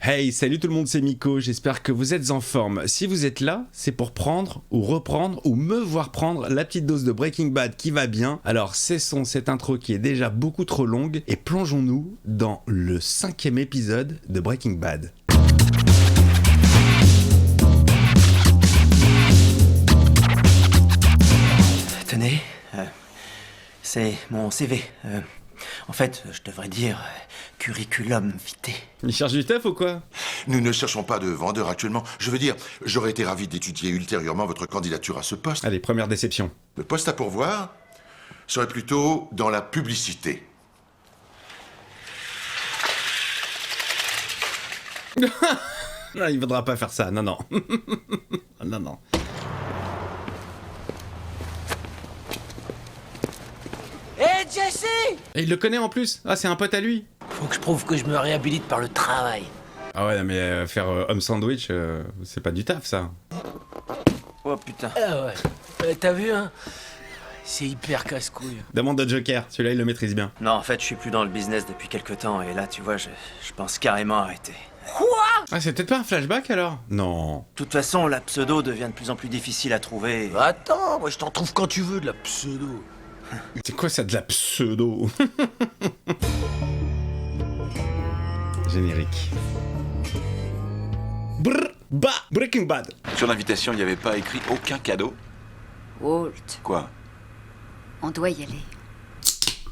Hey, salut tout le monde, c'est Miko, j'espère que vous êtes en forme. Si vous êtes là, c'est pour prendre, ou reprendre, ou me voir prendre la petite dose de Breaking Bad qui va bien. Alors cessons cette intro qui est déjà beaucoup trop longue, et plongeons-nous dans le 5e épisode de Breaking Bad. Tenez, c'est mon CV. En fait, je devrais dire curriculum vitae. Il cherche du taf ou quoi? Nous ne cherchons pas de vendeur actuellement. Je veux dire, j'aurais été ravi d'étudier ultérieurement votre candidature à ce poste. Allez, première déception. Le poste à pourvoir serait plutôt dans la publicité. Non, il faudra pas faire ça, non. Non. Hé Jesse! Et il le connaît en plus. Ah, c'est un pote à lui. Faut que je prouve que je me réhabilite par le travail. Ah ouais, non, mais faire homme sandwich, c'est pas du taf, ça. Oh putain. Ah ouais. T'as vu, hein? C'est hyper casse-couille. Demande au Joker, celui-là il le maîtrise bien. Non, en fait, je suis plus dans le business depuis quelques temps, et là, tu vois, je pense carrément arrêter. Ah, c'est peut-être pas un flashback alors? Non. De toute façon, la pseudo devient de plus en plus difficile à trouver. Attends, moi je t'en trouve quand tu veux de la pseudo. C'est quoi ça de la pseudo? Générique. Brr, bah, Breaking Bad. Sur l'invitation, il n'y avait pas écrit aucun cadeau. Walt, Quoi? on doit y aller.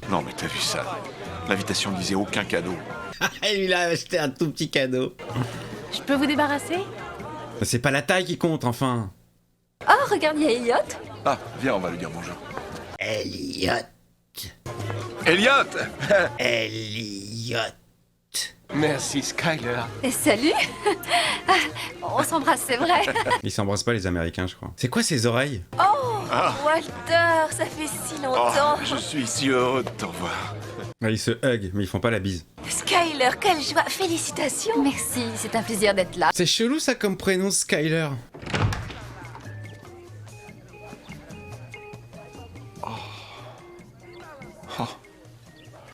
Non, mais t'as vu ça? L'invitation ne disait aucun cadeau. Il a acheté un tout petit cadeau. Je peux vous débarrasser? C'est pas la taille qui compte, enfin. Oh, regarde, il y a Elliot. Ah, viens, on va lui dire bonjour. Elliot. Elliot! Elliot. Merci Skyler. Et salut. Ah, on s'embrasse, c'est vrai. Ils s'embrassent pas les Américains, je crois. C'est quoi ces oreilles? Oh, Walter, ça fait si Oh, longtemps. je suis si heureux de te revoir. Ah, ils se hug, mais ils font pas la bise. Skyler, quelle joie. Félicitations. Merci, c'est un plaisir d'être là. C'est chelou ça comme prénom, Skyler.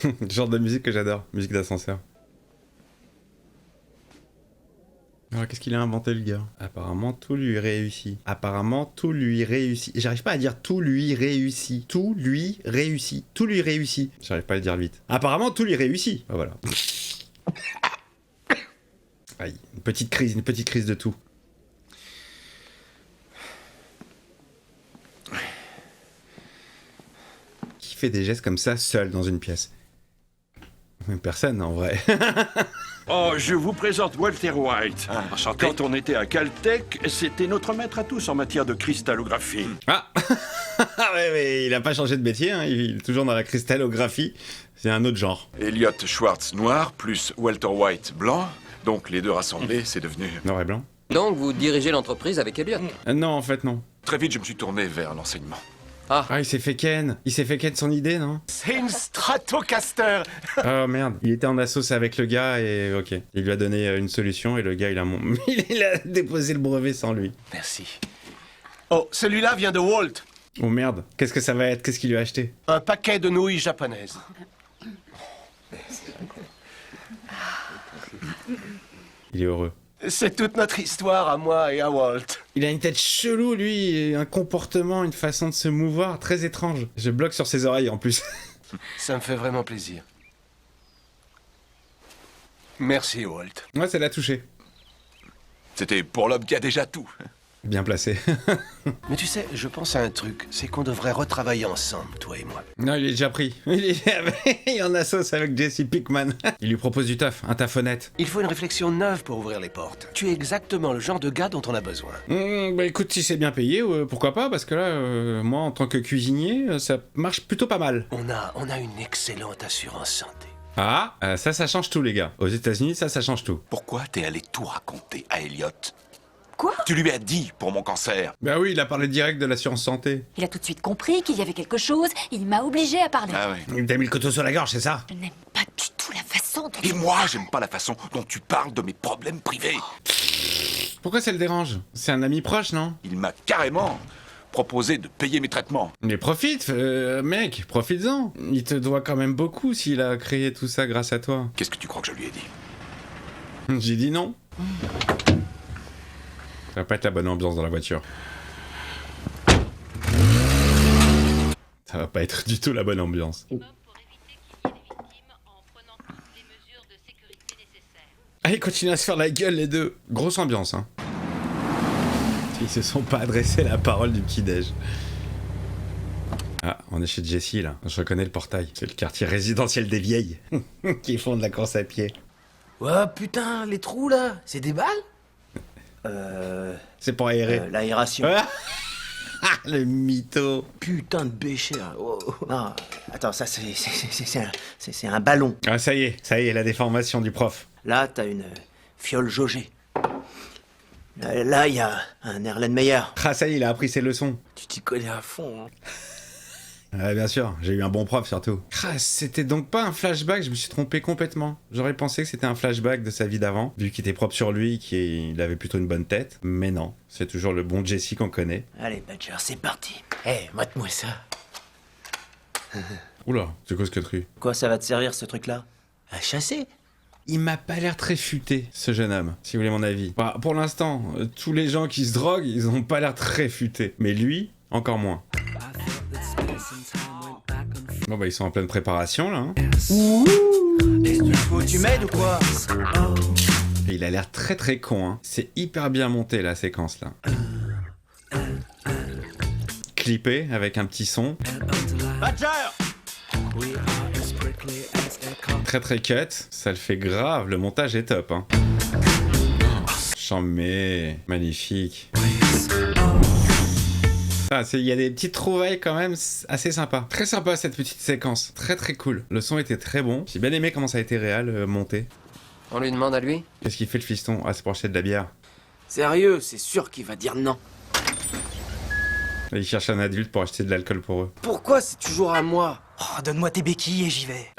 Le genre de musique que j'adore, musique d'ascenseur. Alors qu'est-ce qu'il a inventé le gars? Apparemment tout lui réussit. J'arrive pas à dire tout lui réussit. Tout lui réussit. J'arrive pas à le dire vite. Apparemment tout lui réussit. Ah, voilà. Aïe, une petite crise de tout. Qui fait des gestes comme ça seul dans une pièce? Personne en vrai. Oh, je vous présente Walter White. Enchanté. Quand on était à Caltech, c'était notre maître à tous en matière de cristallographie. Ah ouais, mais il a pas changé de métier, hein. Il est toujours dans la cristallographie. C'est un autre genre. Elliot Schwartz noir plus Walter White blanc. Donc les deux rassemblés, c'est devenu... Noir et blanc. Donc vous dirigez l'entreprise avec Elliot? Non, en fait, non. Très vite, je me suis tourné vers l'enseignement. Ah, il s'est fait ken son idée, non? C'est une Stratocaster. Oh merde, il était en assos avec le gars et ok. Il lui a donné une solution et le gars, il a déposé le brevet sans lui. Merci. Oh, celui-là vient de Walt. Oh merde, qu'est-ce que ça va être? Qu'est-ce qu'il lui a acheté? Un paquet de nouilles japonaises. Il est heureux. C'est toute notre histoire à moi et à Walt. Il a une tête chelou, lui, et un comportement, une façon de se mouvoir très étrange. Je bloque sur ses oreilles en plus. Ça me fait vraiment plaisir. Merci Walt. Ouais, ça l'a touché. C'était pour l'homme qui a déjà tout. Bien placé. Mais tu sais, je pense à un truc, c'est qu'on devrait retravailler ensemble, toi et moi. Non, il est déjà pris. Il est en assos avec Jesse Pinkman. Il lui propose du taf, un taf honnête. Il faut une réflexion neuve pour ouvrir les portes. Tu es exactement le genre de gars dont on a besoin. Bah écoute, si c'est bien payé, pourquoi pas, parce que là, moi, en tant que cuisinier, ça marche plutôt pas mal. On a une excellente assurance santé. Ah, ça change tout, les gars. Aux États-Unis, ça change tout. Pourquoi t'es allé tout raconter à Elliot? Quoi? Tu lui as dit pour mon cancer. Bah oui, il a parlé direct de l'assurance santé. Il a tout de suite compris qu'il y avait quelque chose. Il m'a obligé à parler. Ah ouais. Il t'a mis le couteau sur la gorge, c'est ça? Je n'aime pas du tout la façon dont... Et moi, j'aime pas la façon dont tu parles de mes problèmes privés. Pourquoi ça le dérange? C'est un ami proche, non? Il m'a carrément proposé de payer mes traitements. Mais profite, mec, profites-en. Il te doit quand même beaucoup s'il a créé tout ça grâce à toi. Qu'est-ce que tu crois que je lui ai dit? J'ai dit non. Ça va pas être la bonne ambiance dans la voiture. Ça va pas être du tout la bonne ambiance. Ah, ils continuent à se faire la gueule les deux. Grosse ambiance, hein. Ils se sont pas adressés la parole du petit-déj. Ah, on est chez Jessie là. Je reconnais le portail. C'est le quartier résidentiel des vieilles qui font de la course à pied. Oh putain, les trous là, c'est des balles? C'est pour aérer. L'aération. Ah, le mytho. Putain de bêcher. Oh. Non, attends, ça c'est un ballon. Ah, ça y est, la déformation du prof. Là, t'as une fiole jaugée. Là, il y a un Erlenmeyer. Ah, ça y est, il a appris ses leçons. Tu t'y connais à fond, hein. Bien sûr, j'ai eu un bon prof surtout. Ah, c'était donc pas un flashback, je me suis trompé complètement. J'aurais pensé que c'était un flashback de sa vie d'avant, vu qu'il était propre sur lui, qu'il avait plutôt une bonne tête. Mais non, c'est toujours le bon Jesse qu'on connaît. Allez, Badger, c'est parti. Mate-moi ça. Oula, c'est quoi ce queutru? Quoi, ça va te servir, ce truc-là? À chasser? Il m'a pas l'air très futé, ce jeune homme, si vous voulez mon avis. Bah, pour l'instant, tous les gens qui se droguent, ils ont pas l'air très futés. Mais lui, encore moins. Bon bah ils sont en pleine préparation là. Hein. Tu m'aides ou quoi? Et il a l'air très très con. Hein. C'est hyper bien monté la séquence là. Clippé avec un petit son. Badger! Très très cut. Ça le fait grave. Le montage est top. Hein. Chambé. Magnifique. Ah, il y a des petites trouvailles quand même assez sympas. Très sympa cette petite séquence. Très très cool. Le son était très bon. J'ai bien aimé comment ça a été réel, monté. On lui demande à lui? Qu'est-ce qu'il fait le fiston? Ah, c'est pour acheter de la bière. Sérieux, c'est sûr qu'il va dire non. Et il cherche un adulte pour acheter de l'alcool pour eux. Pourquoi c'est toujours à moi? Oh, donne-moi tes béquilles et j'y vais.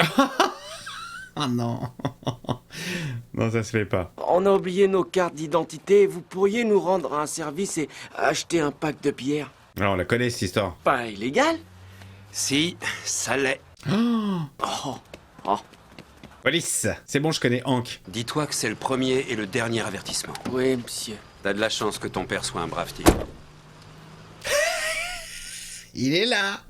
Ah non. Non, ça se fait pas. On a oublié nos cartes d'identité. Vous pourriez nous rendre un service et acheter un pack de bière? Alors, on la connaît cette histoire. Pas illégal? Si, ça l'est. Police. C'est bon, je connais Hank. Dis-toi que c'est le premier et le dernier avertissement. Oui, monsieur. T'as de la chance que ton père soit un brave type. Il est là.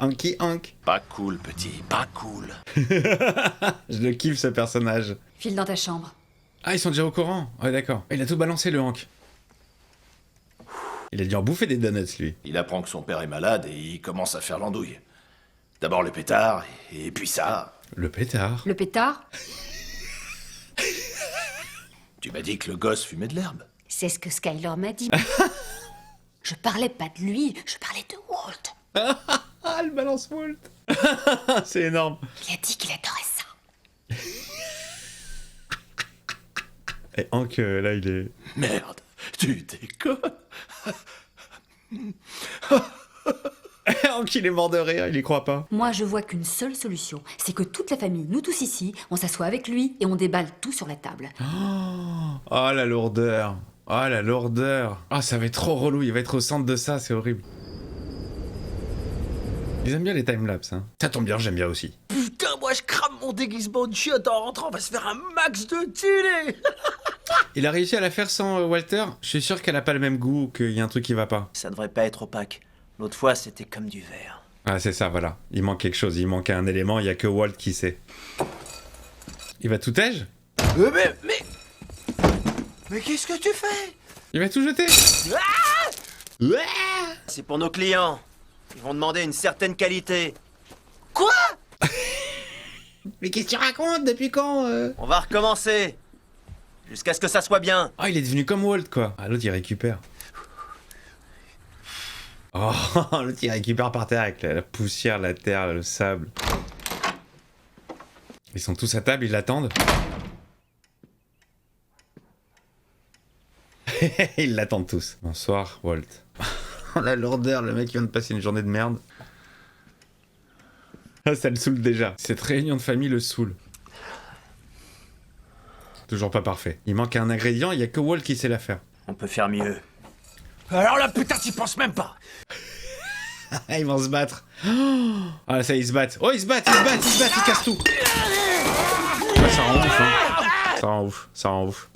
Hanky Hank. Pas cool, petit, pas cool. Je le kiffe ce personnage. File dans ta chambre. Ah, ils sont déjà au courant. Ouais, d'accord. Il a tout balancé le Hank. Il a dû en bouffer des donuts, lui. Il apprend que son père est malade et il commence à faire l'andouille. D'abord le pétard, et puis ça. Le pétard. Le pétard? Tu m'as dit que le gosse fumait de l'herbe. C'est ce que Skyler m'a dit. Je parlais pas de lui, je parlais de Walt. Ah, le balance Walt. C'est énorme. Il a dit qu'il adorait ça. Et Hank, là, il est... Merde, tu déconnes. Hank, il est mort de rire, il y croit pas. Moi, je vois qu'une seule solution. C'est que toute la famille, nous tous ici, on s'assoit avec lui et on déballe tout sur la table. Oh, la lourdeur. Oh, la lourdeur. Ah, ça va être trop relou, il va être au centre de ça, c'est horrible. Ils aiment bien les timelapses, hein. Ça tombe bien, j'aime bien aussi. Putain, moi je crame mon déguisement de chiotte en rentrant, on va se faire un max de télé. Il a réussi à la faire sans Walter. Je suis sûr qu'elle a pas le même goût, qu'il y a un truc qui va pas. Ça devrait pas être opaque. L'autre fois, c'était comme du verre. Ah, c'est ça, voilà. Il manque quelque chose, il manque un élément, il y a que Walt qui sait. Il va tout tège? Mais qu'est-ce que tu fais? Il va tout jeter? C'est pour nos clients. Ils vont demander une certaine qualité. Quoi? Mais qu'est-ce que tu racontes? Depuis quand On va recommencer. Jusqu'à ce que ça soit bien. Ah, il est devenu comme Walt, quoi. Ah, l'autre, il récupère. Oh, l'autre, il récupère par terre avec la poussière, la terre, le sable. Ils sont tous à table, ils l'attendent. Ils l'attendent tous. Bonsoir, Walt. La lourdeur, le mec qui vient de passer une journée de merde. Ah, ça le saoule déjà. Cette réunion de famille le saoule. Toujours pas parfait. Il manque un ingrédient, il y a que Walt qui sait la faire. On peut faire mieux. Alors là, putain, t'y penses même pas. Ils vont se battre. Ah, ça, ils se battent. Oh, ils se battent, ils cassent tout. Ouais, ça rend ouf, hein. Ça rend ouf, ça rend ouf.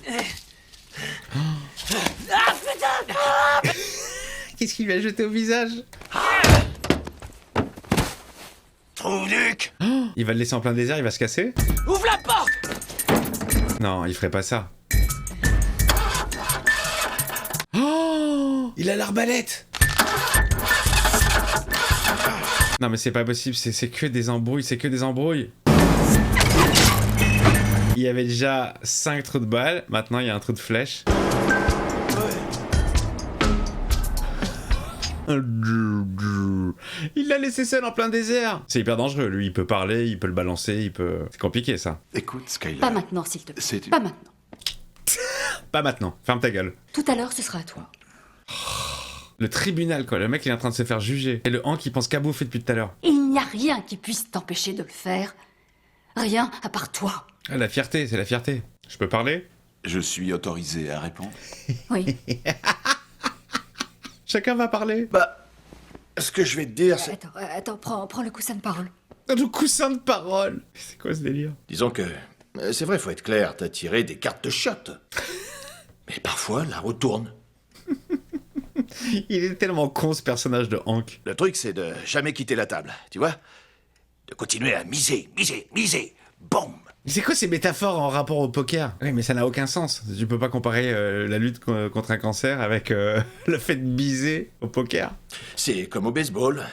Ah putain! Qu'est-ce qu'il lui a jeté au visage? Trouve-duc! Il va le laisser en plein désert, il va se casser? Ouvre la porte! Non, il ferait pas ça. Oh, il a l'arbalète! Non mais c'est pas possible, c'est que des embrouilles, c'est que des embrouilles. Il y avait déjà 5 trous de balles, maintenant il y a un trou de flèche. Il l'a laissé seul en plein désert. C'est hyper dangereux, lui il peut parler, il peut le balancer, il peut... C'est compliqué ça. Écoute, Skylar. Pas maintenant, s'il te plaît. C'est- Pas maintenant. Pas maintenant, ferme ta gueule. Tout à l'heure, ce sera à toi. Le tribunal quoi, le mec il est en train de se faire juger. Et le Hank il pense qu'à bouffer depuis tout à l'heure. Il n'y a rien qui puisse t'empêcher de le faire. Rien à part toi. Ah, la fierté, c'est la fierté. Je peux parler? Je suis autorisé à répondre. Oui. Chacun va parler. Bah, ce que je vais te dire, c'est... Attends, prends le coussin de parole. Le coussin de parole. C'est quoi ce délire? Disons que... C'est vrai, faut être clair, t'as tiré des cartes de shot. Mais parfois, la roue tourne. Il est tellement con ce personnage de Hank. Le truc, c'est de jamais quitter la table, tu vois? De continuer à miser. Boum! C'est quoi ces métaphores en rapport au poker? Oui, mais ça n'a aucun sens. Tu peux pas comparer la lutte contre un cancer avec le fait de miser au poker. C'est comme au baseball.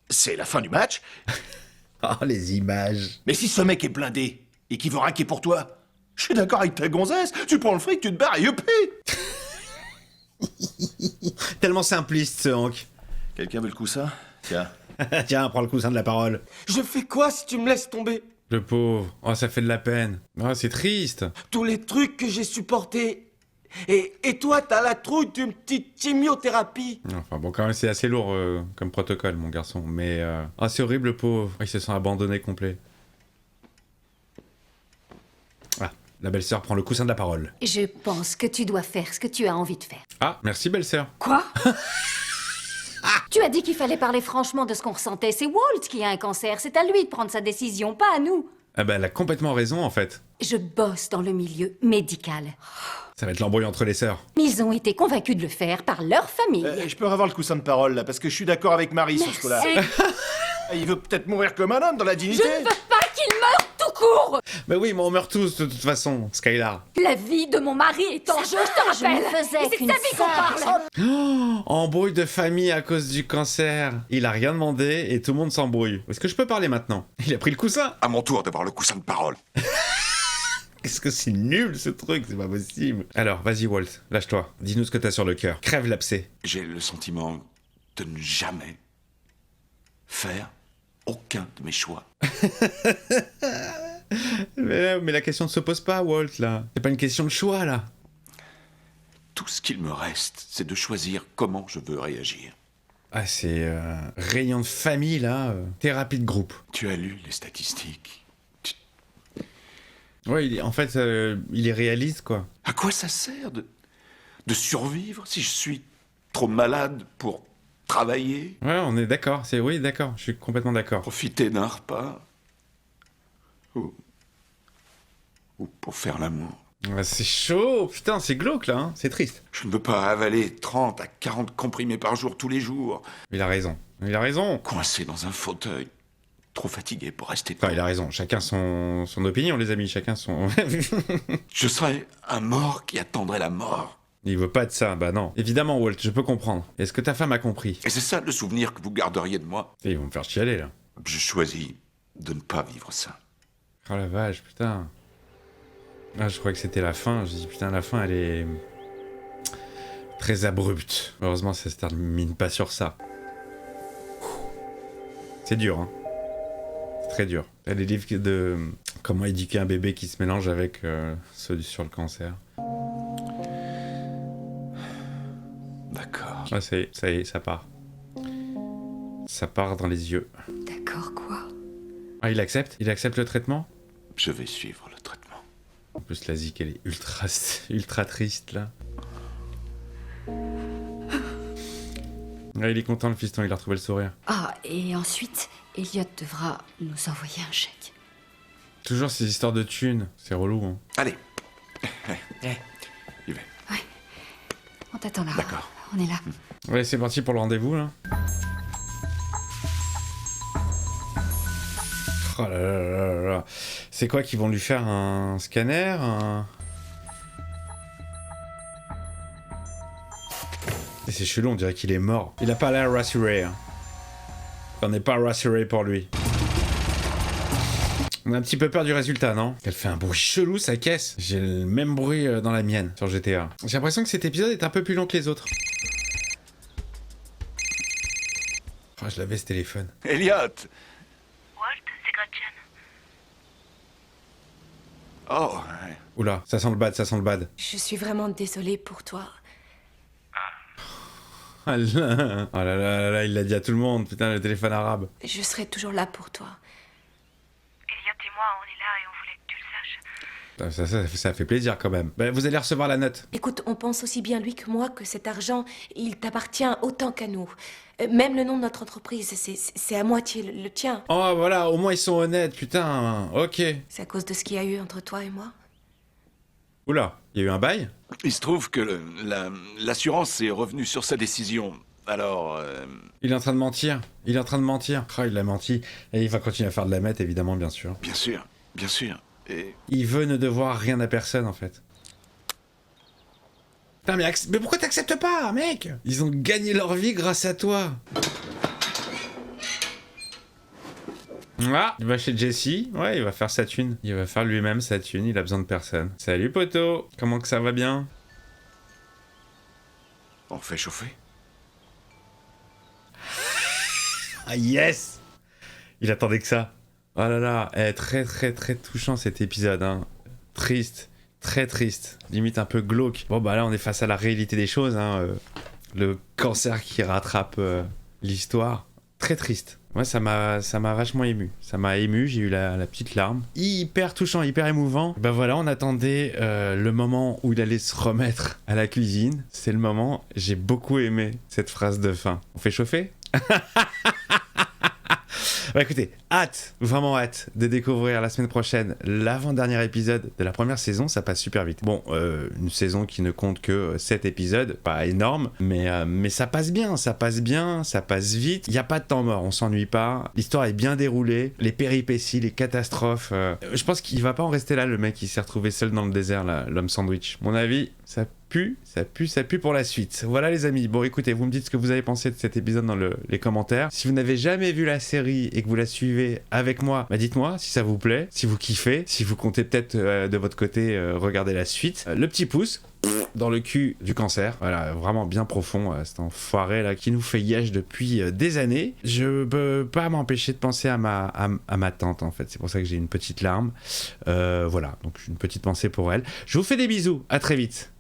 C'est la fin du match. Oh, les images. Mais si ce mec est blindé et qu'il veut raquer pour toi, je suis d'accord avec ta gonzesse. Tu prends le fric, tu te barres et youpi! Tellement simpliste ce Hank. Quelqu'un veut le coussin? Tiens. Tiens, prends le coussin de la parole. Je fais quoi si tu me laisses tomber? Le pauvre. Oh, ça fait de la peine. Oh, c'est triste. Tous les trucs que j'ai supportés. Et toi, t'as la trouille d'une petite chimiothérapie. Enfin bon, quand même, c'est assez lourd comme protocole, mon garçon. Mais... Ah, c'est horrible, le pauvre. Il se sent abandonné complet. Ah, la belle-sœur prend le coussin de la parole. Je pense que tu dois faire ce que tu as envie de faire. Ah, merci, belle-sœur. Quoi? Tu as dit qu'il fallait parler franchement de ce qu'on ressentait. C'est Walt qui a un cancer. C'est à lui de prendre sa décision, pas à nous. Ah bah, elle a complètement raison, en fait. Je bosse dans le milieu médical. Ça va être l'embrouille entre les sœurs. Ils ont été convaincus de le faire par leur famille. Je peux avoir le coussin de parole, là, parce que je suis d'accord avec Marie sur ce coup-là. Il veut peut-être mourir comme un homme dans la dignité. Je ne veux pas qu'il meure tout court. Bah oui, mais on meurt tous, de toute façon, Skylar. La vie de mon mari est en jeu, je te rappelle. Et c'est de sa vie qu'on parle. Oh, embrouille de famille à cause du cancer. Il a rien demandé et tout le monde s'embrouille. Est-ce que je peux parler maintenant? Il a pris le coussin. À mon tour d'avoir le coussin de parole. Qu'est-ce que c'est nul ce truc, c'est pas possible. Alors, vas-y Walt, lâche-toi. Dis-nous ce que t'as sur le cœur. Crève l'abcès. J'ai le sentiment de ne jamais faire aucun de mes choix. Mais la question ne se pose pas, Walt, là. C'est pas une question de choix, là. Tout ce qu'il me reste, c'est de choisir comment je veux réagir. Ah, c'est rayon de famille, là. Thérapie de groupe. Tu as lu les statistiques. Ouais, en fait, il est réaliste, quoi. À quoi ça sert de survivre si je suis trop malade pour travailler, Ouais, on est d'accord. Oui, d'accord. Je suis complètement d'accord. profiter d'un repas ou pour faire l'amour? Ouais, c'est chaud. Putain, c'est glauque, là. Hein. C'est triste. Je ne veux pas avaler 30 à 40 comprimés par jour tous les jours, Il a raison. Il a raison. coincé dans un fauteuil, trop fatigué pour rester Enfin, debout. il a raison. Chacun son opinion, les amis. Chacun son... Je serais un mort qui attendrait la mort. Il veut pas de ça. Bah non. Évidemment, Walt, je peux comprendre. Est-ce que ta femme a compris? Et c'est ça le souvenir que vous garderiez de moi. Et ils vont me faire chialer, là. Je choisis de ne pas vivre ça. Oh la vache, putain. Ah, je croyais que c'était la fin. Je dis, putain, la fin, elle est... très abrupte. Heureusement, ça se termine pas sur ça. C'est dur, hein. C'est très dur. Il y a des livres de... comment éduquer un bébé qui se mélange avec ceux sur le cancer. D'accord. Ah, ça y est, ça part. Ça part dans les yeux. D'accord, quoi? Ah, il accepte? Il accepte le traitement? Je vais suivre le traitement. En plus, la zik, elle est ultra triste, là. Ah, il est content, le fiston, il a retrouvé le sourire. Ah, et ensuite, Elliot devra nous envoyer un chèque. Toujours ces histoires de thunes, c'est relou. Hein. Allez. On t'attend là. D'accord. On est là. Ouais, c'est parti pour le rendez-vous là. Oh là là là là là. C'est quoi qu'ils vont lui faire un scanner Et c'est chelou, on dirait qu'il est mort. Il a pas l'air rassuré. Hein. On n'est pas rassuré pour lui. On a un petit peu peur du résultat, non? Elle fait un bruit chelou, sa caisse. J'ai le même bruit dans la mienne, sur GTA. J'ai l'impression que cet épisode est un peu plus long que les autres. Oh, je l'avais ce téléphone. Elliot! Walt, c'est Gretchen. Oh, ouais. Oula, ça sent le bad, ça sent le bad. Je suis vraiment désolée pour toi. Ah là, oh là là là, il l'a dit à tout le monde, putain, le téléphone arabe. Je serai toujours là pour toi. Elliot et moi, on est là et on voulait que tu le saches. Ça fait plaisir quand même. Bah, vous allez recevoir la note. Écoute, on pense aussi bien lui que moi que cet argent, il t'appartient autant qu'à nous. Même le nom de notre entreprise, c'est à moitié le tien. Oh voilà, au moins ils sont honnêtes, putain, ok. C'est à cause de ce qu'il y a eu entre toi et moi. Oula, il y a eu un bail? Il se trouve que l'assurance est revenue sur sa décision. Alors, Il est en train de mentir, il est en train de mentir. Oh, il a menti, et il va continuer à faire de la meth, évidemment, bien sûr. bien sûr, bien sûr. Et Il veut ne devoir rien à personne, en fait. Putain, mais pourquoi t'acceptes pas, mec? Ils ont gagné leur vie grâce à toi. Ah, il va chez Jesse, ouais, il va faire sa thune. Il va faire lui-même sa thune, il a besoin de personne. Salut poto, comment que ça va bien? on fait chauffer. Ah yes! Il attendait que ça. Oh là là, très très très touchant cet épisode, hein. Triste, très triste, limite un peu glauque. Bon bah là on est face à la réalité des choses, hein. Le cancer qui rattrape l'histoire. Très triste. Moi ça m'a vachement ému. Ça m'a ému, j'ai eu la petite larme. Hyper touchant, hyper émouvant. Bah voilà, on attendait le moment où il allait se remettre à la cuisine. C'est le moment, j'ai beaucoup aimé cette phrase de fin. On fait chauffer? Bah écoutez, hâte, vraiment hâte de découvrir la semaine prochaine l'avant-dernier épisode de la première saison, ça passe super vite. Bon, une saison qui ne compte que 7 épisodes, pas énorme, mais ça passe bien, ça passe vite. Il n'y a pas de temps mort, on s'ennuie pas, l'histoire est bien déroulée, les péripéties, les catastrophes. Je pense qu'il va pas en rester là, le mec qui s'est retrouvé seul dans le désert, là, l'homme sandwich. Mon avis, ça pue pour la suite. Voilà les amis, bon écoutez, vous me dites ce que vous avez pensé de cet épisode dans les commentaires. Si vous n'avez jamais vu la série et que vous la suivez avec moi, bah dites-moi si ça vous plaît, si vous kiffez, si vous comptez peut-être de votre côté regarder la suite. Le petit pouce dans le cul du cancer, voilà, vraiment bien profond, cet enfoiré là qui nous fait yesh depuis des années. Je peux pas m'empêcher de penser à ma tante en fait, c'est pour ça que j'ai une petite larme. Voilà, donc une petite pensée pour elle. Je vous fais des bisous, à très vite.